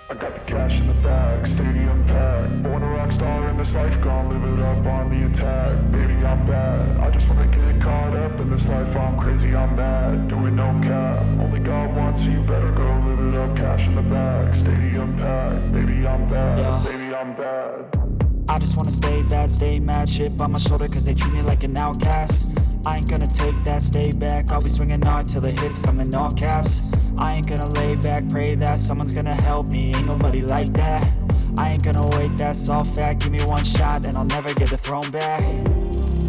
I got the cash in the bag, stadium packed. Born a rock star in this life, gon' live it up on the attack. Baby, I'm bad, I just wanna get caught up in this life. I'm crazy, I'm mad, doing no cap. Only God wants you, better go live it up. Cash in the bag, stadium packed. Baby, I'm bad, Yeah. baby, I'm bad. I just wanna stay bad, stay mad. Chip on my shoulder cause they treat me like an outcast. I ain't gonna take that, stay back. I'll be swinging hard till the hits come in all caps. I ain't gonna lay back, pray that someone's gonna help me. Ain't nobody like that. I ain't gonna wait, that's all fact. Give me one shot and I'll never get the throne back.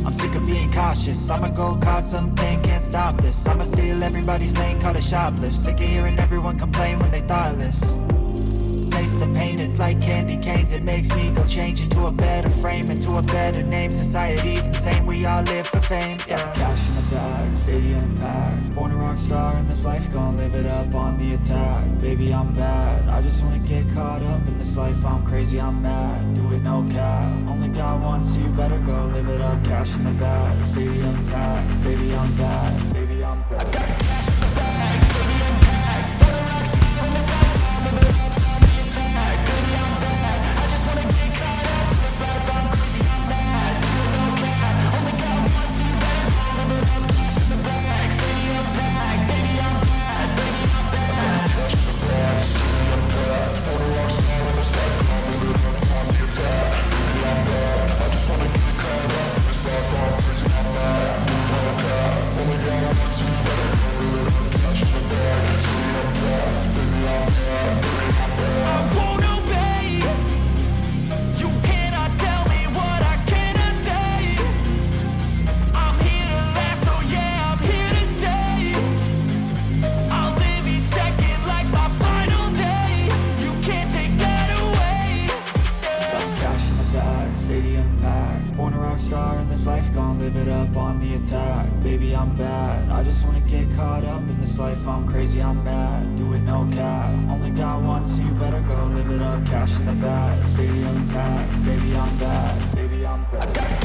I'm sick of being cautious, I'ma go cause some pain, can't stop this. I'ma steal everybody's lane, call it shoplift. Sick of hearing everyone complain when they thoughtless. Taste the pain, it's like candy canes. It makes me go change into a better frame, into a better name. Society's insane, we all live for fame, yeah. Cash in the bag, stadium packed. Born a rock star in this life, gon' live it up on the attack. Baby, I'm bad, I just wanna get caught up in this life. I'm crazy, I'm mad, do it no cap. Only God wants you, better go live it up. Cash in the bag, stadium packed. Baby, I'm bad, baby, I'm bad. I got cash in the bag, stadium packed. Born a rock star in this life, gon' live it up on the attack. Baby, I'm bad, I just wanna get caught up in this life. I'm crazy, I'm mad, do it no cap. Only God wants you, better go live it up. Cash in the bag, stadium packed. Baby, I'm bad, baby, I'm bad. Cash in the bag, stadium packed. Born a rock star in this life, gon' live it up on the attack. Baby, I'm bad, I just wanna get caught up in this life. I'm crazy, I'm mad, do it no cap. Only God wants you, better go live it up. Cash in the bag, stadium packed. Baby, I'm bad, baby, I'm bad. I won't obey. You cannot tell me what I cannot say. I'm here to last, so yeah, I'm here to stay. I'll live each second like my final day. You can't take that away. Yeah. Cash in the bag, stadium packed. Born a rock star in this life, gon' live it up on the attack. Baby, I'm bad, I just wanna get caught up in this life. I'm crazy, I'm mad, do it no cap. Only God wants you, better go live it up. Cash in the bag, stadium packed. Baby, I'm bad, baby, I'm bad.